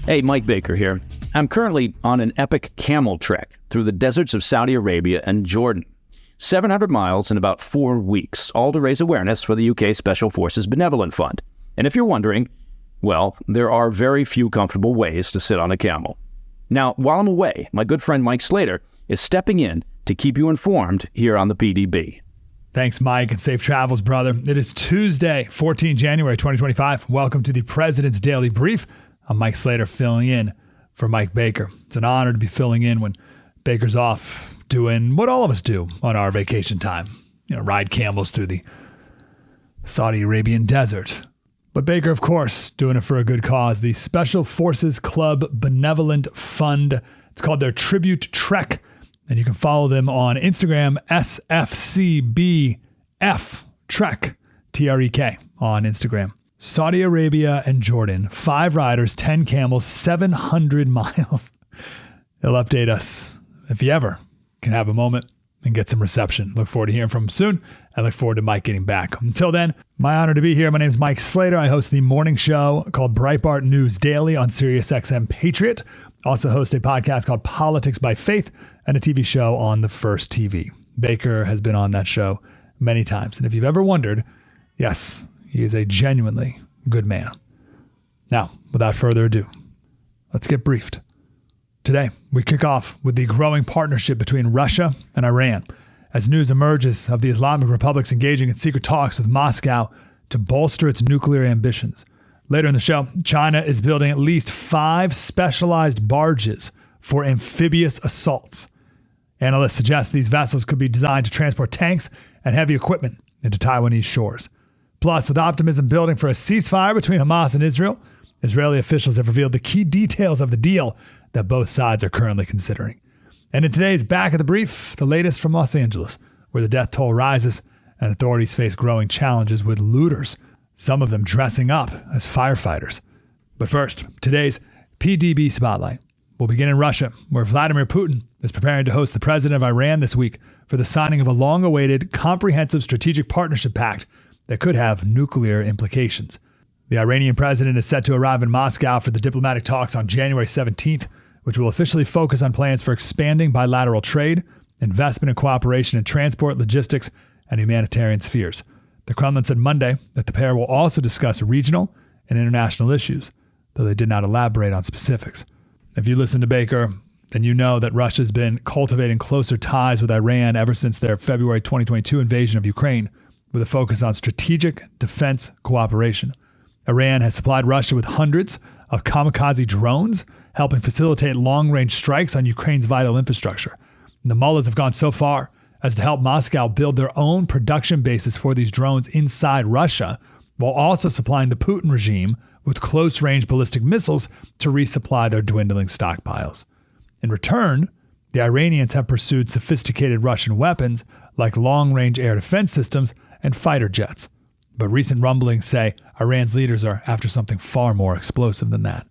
Hey, Mike Baker here. I'm currently on an epic camel trek through the deserts of Saudi Arabia and Jordan. 700 miles in about 4 weeks, all to raise awareness for the UK Special Forces Benevolent Fund. And if you're wondering, well, there are very few comfortable ways to sit on a camel. Now, while I'm away, my good friend Mike Slater is stepping in to keep you informed here on the PDB. Thanks, Mike, and safe travels, brother. It is Tuesday, 14 January 2025. Welcome to the President's Daily Brief. I'm Mike Slater filling in for Mike Baker. It's an honor to be filling in when Baker's off doing what all of us do on our vacation time. Ride camels through the Saudi Arabian desert. But Baker, of course, doing it for a good cause. The Special Forces Club Benevolent Fund. It's called their Tribute Trek. And you can follow them on Instagram, SFCBF Trek, Trek on Instagram. Saudi Arabia and Jordan, 5 riders, 10 camels, 700 miles. They'll update us if you ever can have a moment and get some reception. Look forward to hearing from them soon. I look forward to Mike getting back. Until then, my honor to be here. My name is Mike Slater. I host the morning show called Breitbart News Daily on SiriusXM Patriot. Also host a podcast called Politics by Faith and a TV show on The First TV. Baker has been on that show many times. And if you've ever wondered, yes, he is a genuinely good man. Now, without further ado, let's get briefed. Today, we kick off with the growing partnership between Russia and Iran as news emerges of the Islamic Republic's engaging in secret talks with Moscow to bolster its nuclear ambitions. Later in the show, China is building at least 5 specialized barges for amphibious assaults. Analysts suggest these vessels could be designed to transport tanks and heavy equipment into Taiwanese shores. Plus, with optimism building for a ceasefire between Hamas and Israel, Israeli officials have revealed the key details of the deal that both sides are currently considering. And in today's Back of the Brief, the latest from Los Angeles, where the death toll rises and authorities face growing challenges with looters, some of them dressing up as firefighters. But first, today's PDB Spotlight. We'll begin in Russia, where Vladimir Putin is preparing to host the president of Iran this week for the signing of a long-awaited comprehensive strategic partnership pact that could have nuclear implications. The Iranian president is set to arrive in Moscow for the diplomatic talks on January 17th, which will officially focus on plans for expanding bilateral trade, investment and cooperation in transport, logistics, and humanitarian spheres. The Kremlin said Monday that the pair will also discuss regional and international issues, though they did not elaborate on specifics. If you listen to Baker, then you know that Russia's been cultivating closer ties with Iran ever since their February 2022 invasion of Ukraine, with a focus on strategic defense cooperation. Iran has supplied Russia with hundreds of kamikaze drones, helping facilitate long-range strikes on Ukraine's vital infrastructure. And the mullahs have gone so far as to help Moscow build their own production bases for these drones inside Russia, while also supplying the Putin regime with close-range ballistic missiles to resupply their dwindling stockpiles. In return, the Iranians have pursued sophisticated Russian weapons like long-range air defense systems and fighter jets. But recent rumblings say Iran's leaders are after something far more explosive than that.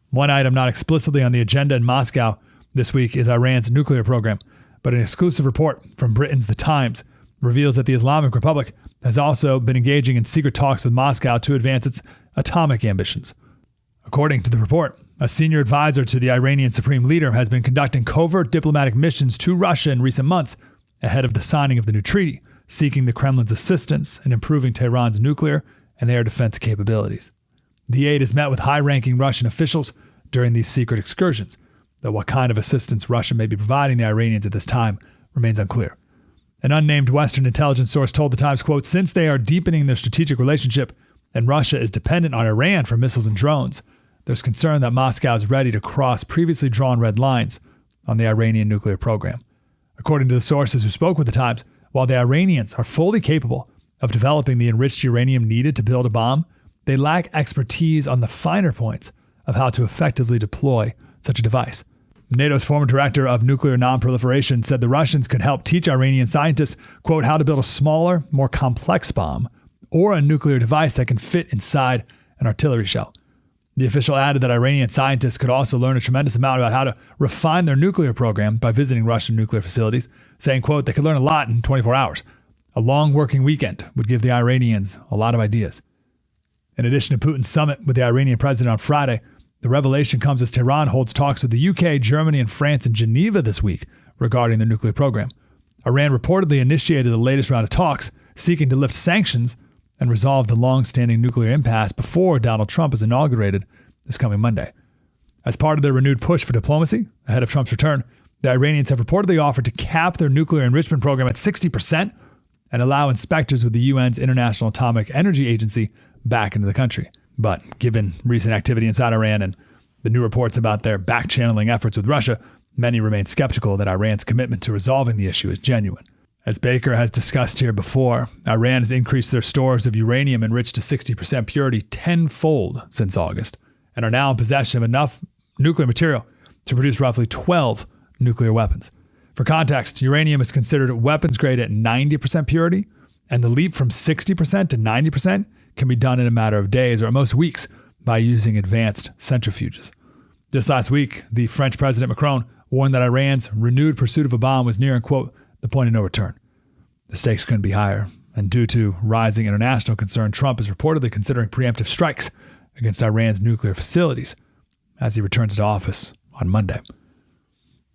One item not explicitly on the agenda in Moscow this week is Iran's nuclear program, but an exclusive report from Britain's The Times reveals that the Islamic Republic has also been engaging in secret talks with Moscow to advance its atomic ambitions. According to the report, a senior advisor to the Iranian supreme leader has been conducting covert diplomatic missions to Russia in recent months ahead of the signing of the new treaty, seeking the Kremlin's assistance in improving Tehran's nuclear and air defense capabilities. The aid is met with high-ranking Russian officials during these secret excursions, though what kind of assistance Russia may be providing the Iranians at this time remains unclear. An unnamed Western intelligence source told the Times, quote, "Since they are deepening their strategic relationship and Russia is dependent on Iran for missiles and drones, there's concern that Moscow is ready to cross previously drawn red lines on the Iranian nuclear program." According to the sources who spoke with the Times, while the Iranians are fully capable of developing the enriched uranium needed to build a bomb, they lack expertise on the finer points of how to effectively deploy such a device. NATO's former director of nuclear nonproliferation said the Russians could help teach Iranian scientists, quote, how to build a smaller, more complex bomb or a nuclear device that can fit inside an artillery shell. The official added that Iranian scientists could also learn a tremendous amount about how to refine their nuclear program by visiting Russian nuclear facilities, saying, quote, they could learn a lot in 24 hours. A long working weekend would give the Iranians a lot of ideas. In addition to Putin's summit with the Iranian president on Friday, The revelation comes as Tehran holds talks with the UK, Germany, and France in Geneva this week regarding their nuclear program. Iran reportedly initiated the latest round of talks, seeking to lift sanctions and resolve the long-standing nuclear impasse before Donald Trump is inaugurated this coming Monday. As part of their renewed push for diplomacy ahead of Trump's return, the Iranians have reportedly offered to cap their nuclear enrichment program at 60% and allow inspectors with the UN's International Atomic Energy Agency back into the country. But given recent activity inside Iran and the new reports about their back-channeling efforts with Russia, many remain skeptical that Iran's commitment to resolving the issue is genuine. As Baker has discussed here before, Iran has increased their stores of uranium enriched to 60% purity tenfold since August and are now in possession of enough nuclear material to produce roughly 12 nuclear weapons. For context, uranium is considered weapons grade at 90% purity, and the leap from 60% to 90% can be done in a matter of days or at most weeks by using advanced centrifuges. Just last week, the French President Macron warned that Iran's renewed pursuit of a bomb was nearing, quote, the point of no return. The stakes couldn't be higher, and due to rising international concern, Trump is reportedly considering preemptive strikes against Iran's nuclear facilities as he returns to office on Monday.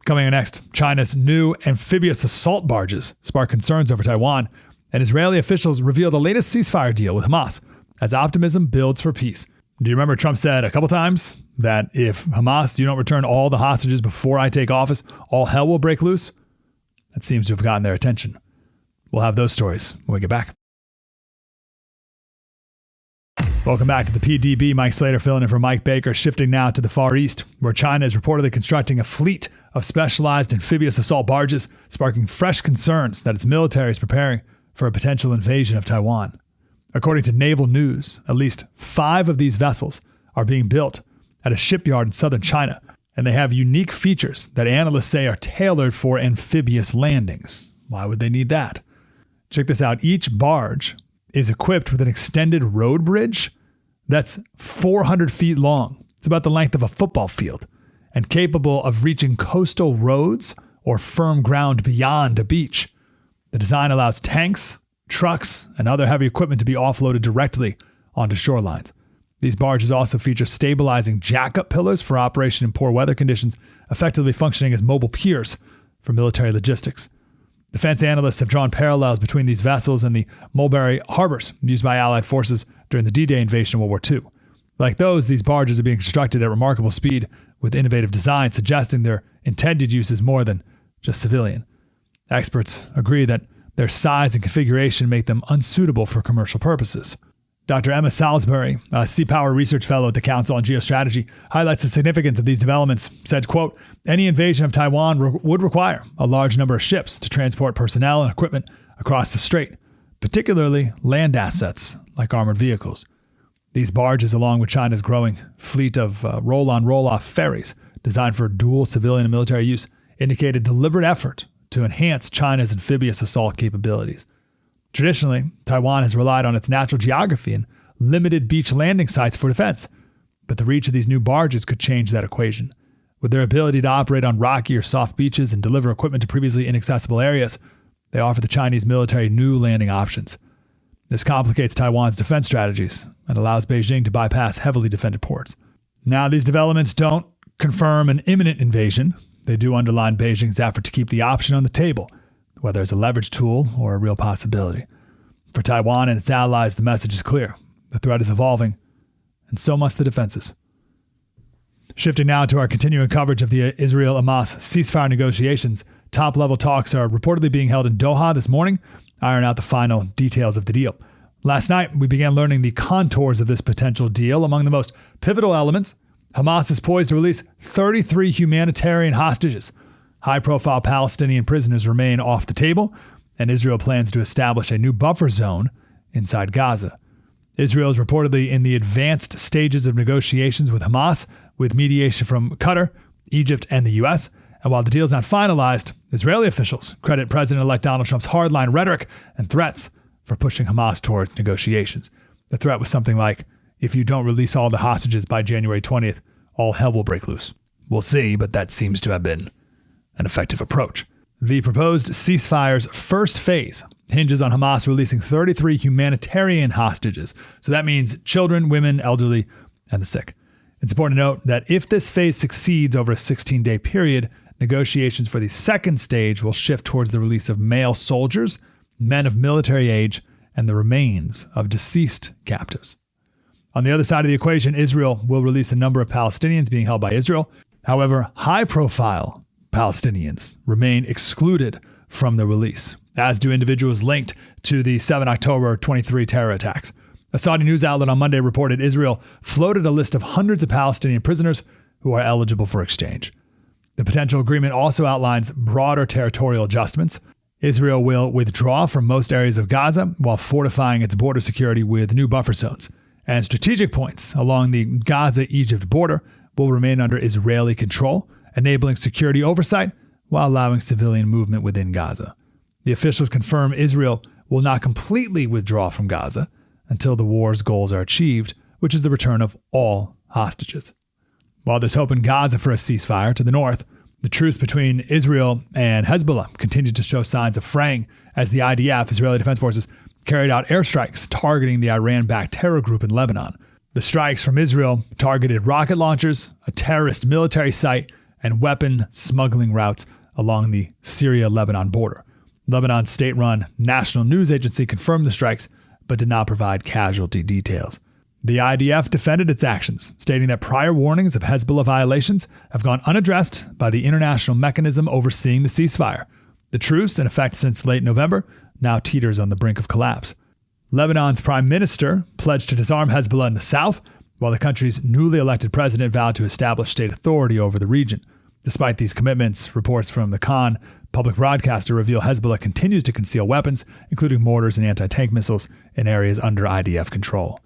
Coming in next, China's new amphibious assault barges spark concerns over Taiwan, and Israeli officials reveal the latest ceasefire deal with Hamas as optimism builds for peace. Do you remember Trump said a couple times that if Hamas, you don't return all the hostages before I take office, all hell will break loose? That seems to have gotten their attention. We'll have those stories when we get back. Welcome back to the PDB. Mike Slater filling in for Mike Baker, shifting now to the Far East, where China is reportedly constructing a fleet of specialized amphibious assault barges, sparking fresh concerns that its military is preparing for a potential invasion of Taiwan. According to Naval News, at least 5 of these vessels are being built at a shipyard in southern China, and they have unique features that analysts say are tailored for amphibious landings. Why would they need that? Check this out. Each barge is equipped with an extended road bridge that's 400 feet long. It's about the length of a football field and capable of reaching coastal roads or firm ground beyond a beach. The design allows tanks, trucks, and other heavy equipment to be offloaded directly onto shorelines. These barges also feature stabilizing jack-up pillars for operation in poor weather conditions, effectively functioning as mobile piers for military logistics. Defense analysts have drawn parallels between these vessels and the Mulberry harbors used by Allied forces during the D-Day invasion of World War II. Like those, these barges are being constructed at remarkable speed with innovative design, suggesting their intended use is more than just civilian. Experts agree that their size and configuration make them unsuitable for commercial purposes. Dr. Emma Salisbury, a Sea Power Research Fellow at the Council on Geostrategy, highlights the significance of these developments, said, quote, any invasion of Taiwan would require a large number of ships to transport personnel and equipment across the strait, particularly land assets like armored vehicles. These barges, along with China's growing fleet of roll-on, roll-off ferries designed for dual civilian and military use, indicate a deliberate effort to enhance China's amphibious assault capabilities. Traditionally, Taiwan has relied on its natural geography and limited beach landing sites for defense, but the reach of these new barges could change that equation. With their ability to operate on rocky or soft beaches and deliver equipment to previously inaccessible areas, they offer the Chinese military new landing options. This complicates Taiwan's defense strategies and allows Beijing to bypass heavily defended ports. Now, these developments don't confirm an imminent invasion. They do underline Beijing's effort to keep the option on the table, whether as a leverage tool or a real possibility. For Taiwan and its allies, the message is clear. The threat is evolving, and so must the defenses. Shifting now to our continuing coverage of the Israel-Hamas ceasefire negotiations, top-level talks are reportedly being held in Doha this morning, iron out the final details of the deal. Last night, we began learning the contours of this potential deal. Among the most pivotal elements, Hamas is poised to release 33 humanitarian hostages. High-profile Palestinian prisoners remain off the table, and Israel plans to establish a new buffer zone inside Gaza. Israel is reportedly in the advanced stages of negotiations with Hamas, with mediation from Qatar, Egypt, and the U.S., and while the deal is not finalized, Israeli officials credit President-elect Donald Trump's hardline rhetoric and threats for pushing Hamas towards negotiations. The threat was something like, if you don't release all the hostages by January 20th, all hell will break loose. We'll see, but that seems to have been an effective approach. The proposed ceasefire's first phase hinges on Hamas releasing 33 humanitarian hostages. So that means children, women, elderly, and the sick. It's important to note that if this phase succeeds over a 16-day period, negotiations for the second stage will shift towards the release of male soldiers, men of military age, and the remains of deceased captives. On the other side of the equation, Israel will release a number of Palestinians being held by Israel. However, high-profile Palestinians remain excluded from the release, as do individuals linked to the 7 October 23 terror attacks. A Saudi news outlet on Monday reported Israel floated a list of hundreds of Palestinian prisoners who are eligible for exchange. The potential agreement also outlines broader territorial adjustments. Israel will withdraw from most areas of Gaza while fortifying its border security with new buffer zones. And strategic points along the Gaza-Egypt border will remain under Israeli control, enabling security oversight while allowing civilian movement within Gaza. The officials confirm Israel will not completely withdraw from Gaza until the war's goals are achieved, which is the return of all hostages. While there's hope in Gaza for a ceasefire to the north, the truce between Israel and Hezbollah continues to show signs of fraying as the IDF, Israeli Defense Forces, carried out airstrikes targeting the Iran-backed terror group in Lebanon. The strikes from Israel targeted rocket launchers, a terrorist military site, and weapon smuggling routes along the Syria-Lebanon border. Lebanon's state-run national news agency confirmed the strikes, but did not provide casualty details. The IDF defended its actions, stating that prior warnings of Hezbollah violations have gone unaddressed by the international mechanism overseeing the ceasefire. The truce, in effect since late November, now teeters on the brink of collapse. Lebanon's prime minister pledged to disarm Hezbollah in the south, while the country's newly elected president vowed to establish state authority over the region. Despite these commitments, reports from the Khan public broadcaster reveal Hezbollah continues to conceal weapons, including mortars and anti-tank missiles, in areas under IDF control.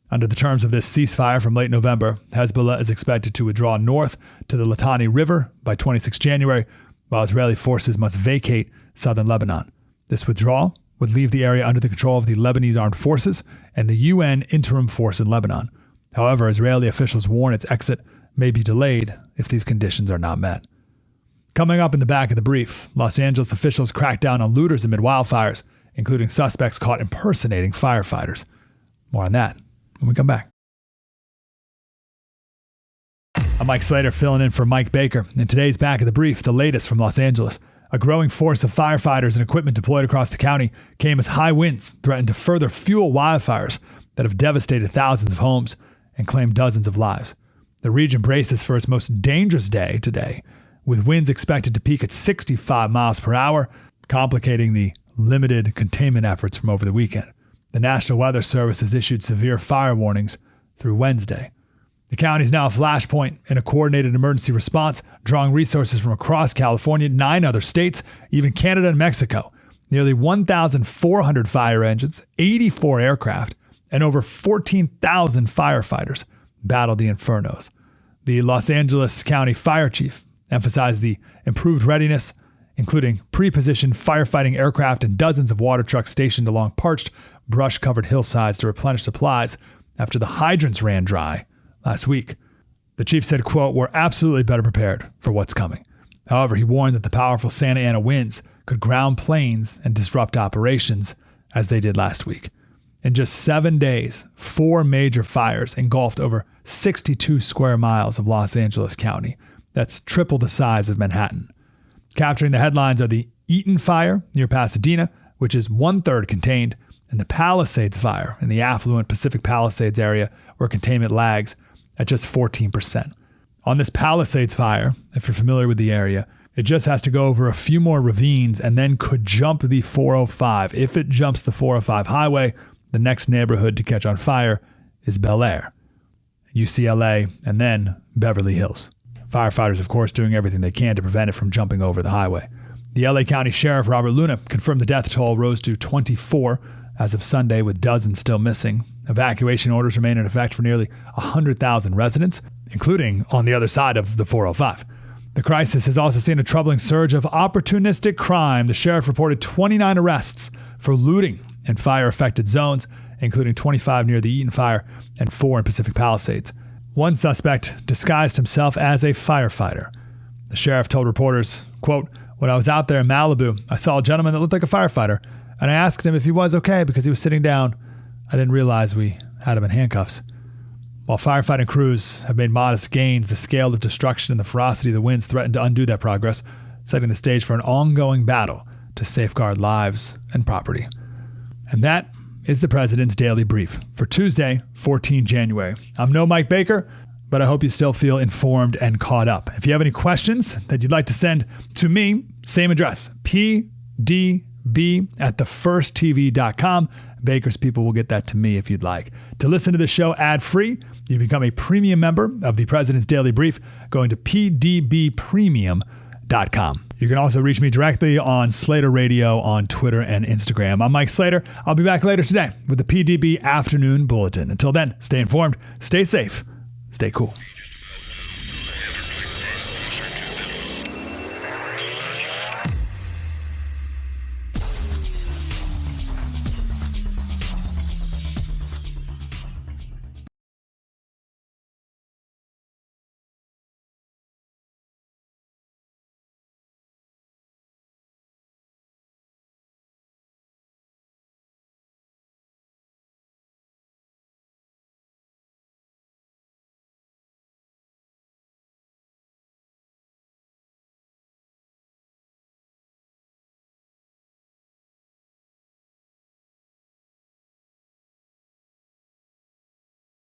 Under the terms of this ceasefire from late November, Hezbollah is expected to withdraw north to the Litani River by 26 January, while Israeli forces must vacate southern Lebanon. This withdrawal would leave the area under the control of the Lebanese Armed Forces and the UN Interim Force in Lebanon. However, Israeli officials warn its exit may be delayed if these conditions are not met. Coming up in the back of the brief, Los Angeles officials cracked down on looters amid wildfires, including suspects caught impersonating firefighters. More on that when we come back. I'm Mike Slater filling in for Mike Baker. In today's Back of the Brief, the latest from Los Angeles. A growing force of firefighters and equipment deployed across the county came as high winds threatened to further fuel wildfires that have devastated thousands of homes and claimed dozens of lives. The region braces for its most dangerous day today, with winds expected to peak at 65 miles per hour, complicating the limited containment efforts from over the weekend. The National Weather Service has issued severe fire warnings through Wednesday. The county is now a flashpoint in a coordinated emergency response, drawing resources from across California, 9 other states, even Canada and Mexico. Nearly 1,400 fire engines, 84 aircraft, and over 14,000 firefighters battled the infernos. The Los Angeles County Fire Chief emphasized the improved readiness, including pre-positioned firefighting aircraft and dozens of water trucks stationed along parched, brush-covered hillsides to replenish supplies after the hydrants ran dry last week. The chief said, quote, "We're absolutely better prepared for what's coming." However, he warned that the powerful Santa Ana winds could ground planes and disrupt operations as they did last week. In just 7 days, 4 major fires engulfed over 62 square miles of Los Angeles County. That's triple the size of Manhattan. Capturing the headlines are the Eaton Fire near Pasadena, which is 1/3 contained, and the Palisades Fire in the affluent Pacific Palisades area, where containment lags at just 14%. On this Palisades Fire, if you're familiar with the area, it just has to go over a few more ravines and then could jump the 405. If it jumps the 405 highway, the next neighborhood to catch on fire is Bel Air, UCLA, and then Beverly Hills. Firefighters, of course, doing everything they can to prevent it from jumping over the highway. The LA County Sheriff Robert Luna confirmed the death toll rose to 24 as of Sunday, with dozens still missing. Evacuation orders remain in effect for nearly 100,000 residents, including on the other side of the 405. The crisis has also seen a troubling surge of opportunistic crime. The sheriff reported 29 arrests for looting in fire-affected zones, including 25 near the Eaton Fire and 4 in Pacific Palisades. One suspect disguised himself as a firefighter. The sheriff told reporters, quote, "When I was out there in Malibu, I saw a gentleman that looked like a firefighter, and I asked him if he was okay because he was sitting down. I didn't realize we had him in handcuffs." While firefighting crews have made modest gains, the scale of destruction and the ferocity of the winds threaten to undo that progress, setting the stage for an ongoing battle to safeguard lives and property. And that is the President's Daily Brief for Tuesday, 14 January. I'm no Mike Baker, but I hope you still feel informed and caught up. If you have any questions that you'd like to send to me, same address, pdb@thefirsttv.com. Baker's people will get that to me if you'd like. To listen to the show ad-free, you become a premium member of the President's Daily Brief going to pdbpremium.com. You can also reach me directly on Slater Radio on Twitter and Instagram. I'm Mike Slater. I'll be back later today with the PDB Afternoon Bulletin. Until then, stay informed, stay safe, stay cool.